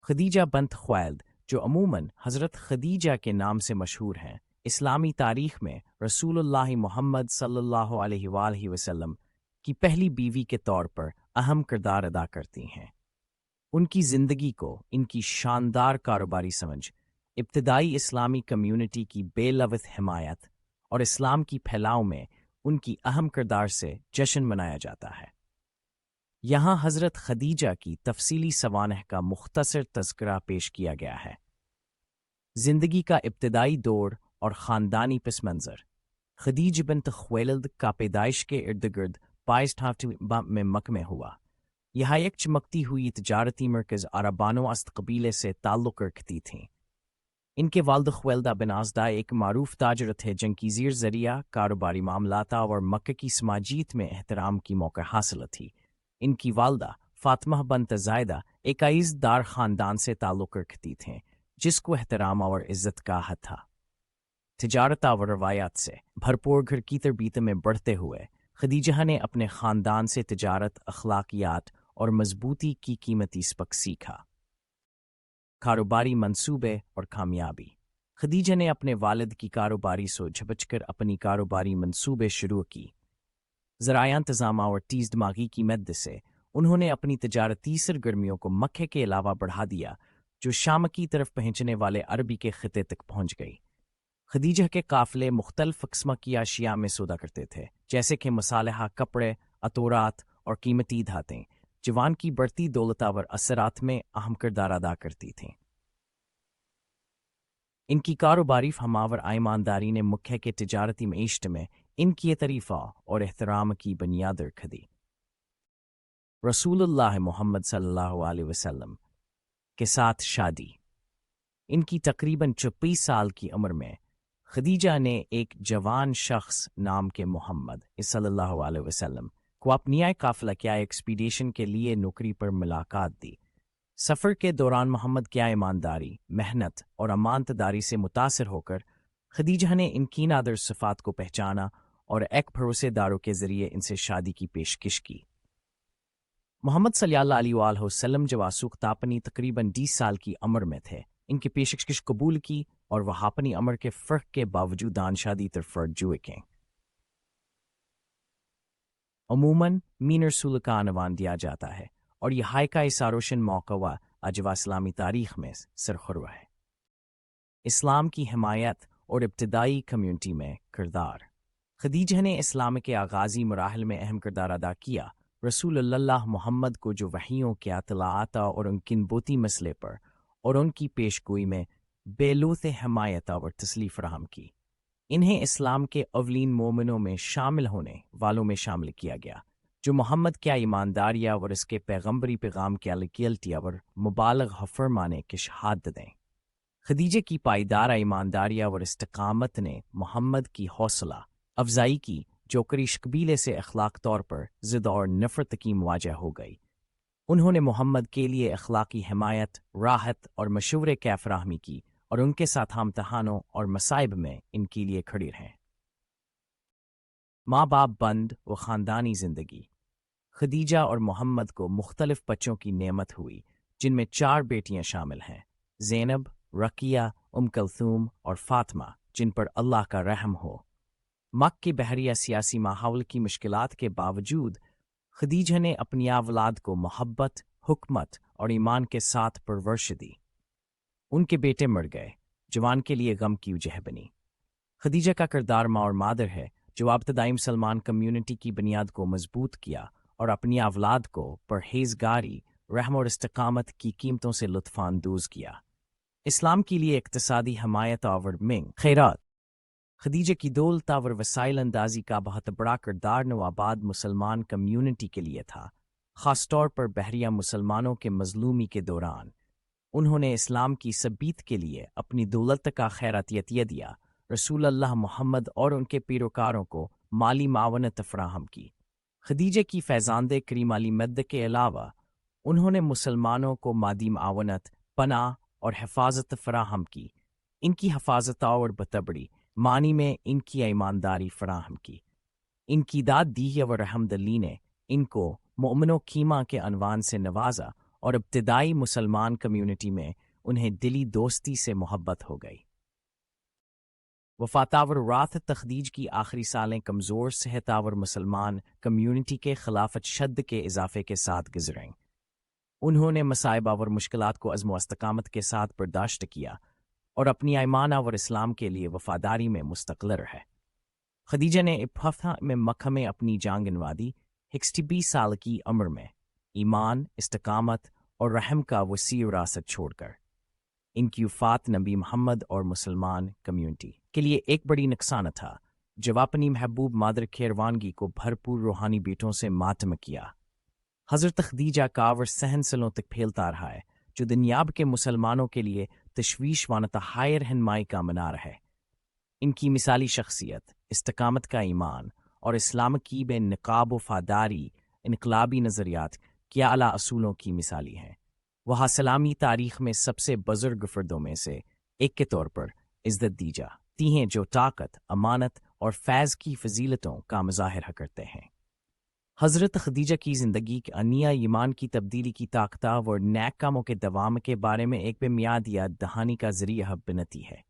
خدیجہ بنت خویلد، جو عموماً حضرت خدیجہ کے نام سے مشہور ہیں، اسلامی تاریخ میں رسول اللہ محمد صلی اللہ علیہ وآلہ وسلم کی پہلی بیوی کے طور پر اہم کردار ادا کرتی ہیں۔ ان کی زندگی کو ان کی شاندار کاروباری سمجھ، ابتدائی اسلامی کمیونٹی کی بے لوث حمایت اور اسلام کی پھیلاؤ میں ان کی اہم کردار سے جشن منایا جاتا ہے۔ یہاں حضرت خدیجہ کی تفصیلی سوانح کا مختصر تذکرہ پیش کیا گیا ہے۔ زندگی کا ابتدائی دور اور خاندانی پس منظر۔ خدیجہ بنت خویلد کا پیدائش کے ارد گرد میں مکہ میں ہوا۔ یہ ایک چمکتی ہوئی تجارتی مرکز عربانو است قبیلے سے تعلق رکھتی تھیں۔ ان کے والد خویلدہ بن ازدہ ایک معروف تاجر تھے جن کی زیر ذریعہ کاروباری معاملات اور مکہ کی سماجیت میں احترام کی موقع حاصل تھی۔ ان کی والدہ فاطمہ بنت زائدہ ایک عزیز دار خاندان سے تعلق رکھتی تھیں جس کو احترام اور عزت کا حق تھا۔ تجارت اور روایات سے بھرپور گھر کی تربیت میں بڑھتے ہوئے خدیجہ نے اپنے خاندان سے تجارت، اخلاقیات اور مضبوطی کی قیمتی سبق سیکھا۔ کاروباری منصوبے اور کامیابی۔ خدیجہ نے اپنے والد کی کاروباری سوچ بچ کر اپنی کاروباری منصوبے شروع کی۔ ذرائع انتظام اور تیز دماغی کی مدد سے انہوں نے اپنی تجارتی سرگرمیوں کو مکہ کے علاوہ بڑھا دیا، جو شام کی طرف پہنچنے والے عربی کے خطے تک پہنچ گئی۔ خدیجہ کے قافلے مختلف قسم کی اشیاء میں سودا کرتے تھے، جیسے کہ مصالحہ، کپڑے، عطورات اور قیمتی دھاتیں، جوان کی بڑھتی دولت اور اثرات میں اہم کردار ادا کرتی تھیں۔ ان کی کاروباری فہماور ایمانداری نے مکہ کے تجارتی معیشت میں ان کی تعریف اور احترام کی بنیاد رکھ دی۔ رسول اللہ محمد صلی اللہ علیہ وسلم کے ساتھ شادی۔ ان کی تقریباً 24 سال کی عمر میں خدیجہ نے ایک جوان شخص نام کے محمد صلی اللہ علیہ وسلم کو اپنی قافلہ کیا ایکسپیڈیشن کے لیے نوکری پر ملاقات دی۔ سفر کے دوران محمد کیا ایمانداری، محنت اور امانت داری سے متاثر ہو کر خدیجہ نے ان کی نادر صفات کو پہچانا اور ایک بھروسے داروں کے ذریعے ان سے شادی کی پیشکش کی۔ محمد صلی اللہ علیہ وآلہ وسلم جو آسوق اپنی تقریباً 20 سال کی عمر میں تھے، ان کی پیشکش قبول کی اور وہ اپنی عمر کے فرق کے باوجود دان شادی طرف رجوع کیں۔ عموماً مین رسول کا عنوان دیا جاتا ہے اور یہ کا اساروشن موقع اجوا اسلامی تاریخ میں سرخرو ہے۔ اسلام کی حمایت اور ابتدائی کمیونٹی میں کردار۔ خدیجہ نے اسلام کے آغازی مراحل میں اہم کردار ادا کیا۔ رسول اللہ محمد کو جو وحیوں کے اطلاعات اور ان کی نبوتی مسئلے پر اور ان کی پیشگوئی میں بے لوث حمایت اور تسلیح فراہم کی۔ انہیں اسلام کے اولین مومنوں میں شامل ہونے والوں میں شامل کیا گیا، جو محمد کیا ایمانداریہ اور اس کے پیغمبری پیغام کے الکیلتی اور مبالغ فرمانے کی شہادت دیں۔ خدیجہ کی پائیدار ایمانداریہ اور استقامت نے محمد کی حوصلہ افزائی کی، جو قریش قبیلے سے اخلاق طور پر ضد اور نفرت کی مواجہ ہو گئی۔ انہوں نے محمد کے لیے اخلاقی حمایت، راحت اور مشورے کی فراہمی کی اور ان کے ساتھ امتحانوں اور مصائب میں ان کے لیے کھڑی رہیں۔ ماں باپ بند و خاندانی زندگی۔ خدیجہ اور محمد کو مختلف بچوں کی نعمت ہوئی، جن میں 4 بیٹیاں شامل ہیں: زینب، رقیہ، کلثوم اور فاطمہ، جن پر اللہ کا رحم ہو۔ مکہ کے بحریہ سیاسی ماحول کی مشکلات کے باوجود خدیجہ نے اپنی اولاد کو محبت، حکمت اور ایمان کے ساتھ پرورش دی۔ ان کے بیٹے مر گئے، جوان کے لیے غم کی وجہ بنی۔ خدیجہ کا کردار ماں اور مادر ہے، جو ابتدائی مسلمان کمیونٹی کی بنیاد کو مضبوط کیا اور اپنی اولاد کو پرہیزگاری، رحم اور استقامت کی قیمتوں سے لطف اندوز کیا۔ اسلام کے لیے اقتصادی حمایت اور خیرات۔ خدیجہ کی دولت اور وسائل اندازی کا بہت بڑا کردار نوآباد مسلمان کمیونٹی کے لیے تھا، خاص طور پر بحریہ مسلمانوں کے مظلومی کے دوران۔ انہوں نے اسلام کی ثبیت کے لیے اپنی دولت کا خیراتیہ دیا، رسول اللہ محمد اور ان کے پیروکاروں کو مالی معاونت فراہم کی۔ خدیجہ کی فیضاند کریم علی مدد کے علاوہ انہوں نے مسلمانوں کو مادی معاونت، پناہ اور حفاظت فراہم کی۔ ان کی حفاظت اور بتبڑی معنی میں ان کی ایمانداری فراہم کی۔ ان کی داد دی و رحمدلی نے ان کو مومن و کیما کے عنوان سے نوازا اور ابتدائی مسلمان کمیونٹی میں انہیں دلی دوستی سے محبت ہو گئی۔ وفاتاور رات تخدیج کی آخری سالیں کمزور صحتاور مسلمان کمیونٹی کے خلافت شد کے اضافے کے ساتھ گزریں۔ انہوں نے مصائب اور مشکلات کو عزم و استقامت کے ساتھ برداشت کیا اور اپنی ایمان اور اسلام کے لیے وفاداری میں مستقل رہے۔ خدیجہ نے ابتدا میں مکہ میں اپنی جان گنوا دی، 62 سال کی عمر میں، ایمان، استقامت اور رحم کا وسیع وراثت چھوڑ کر۔ ان کی وفات نبی محمد اور مسلمان کمیونٹی کے لیے ایک بڑی نقصان تھا، جو اپنی محبوب مادر کیروانگی کو بھرپور روحانی بیٹوں سے ماتم کیا۔ حضرت خدیجہ کا اور سہن سلوں تک پھیلتا رہا ہے، جو دنیاب کے مسلمانوں کے لیے تشویش وانتا ہائر رہنمائی کا منار ہے۔ ان کی مثالی شخصیت، استقامت کا ایمان اور اسلام کی بے نقاب و فاداری انقلابی نظریات کیا اعلیٰ اصولوں کی مثالی ہیں۔ وہ اسلامی تاریخ میں سب سے بزرگ فردوں میں سے ایک کے طور پر عزت دی جاتی ہیں، جو طاقت، امانت اور فیض کی فضیلتوں کا مظاہرہ کرتے ہیں۔ حضرت خدیجہ کی زندگی کے انیہ ایمان کی تبدیلی کی طاقت اور نیک کاموں کے دوام کے بارے میں ایک بے میاد یاد دہانی کا ذریعہ بنتی ہے۔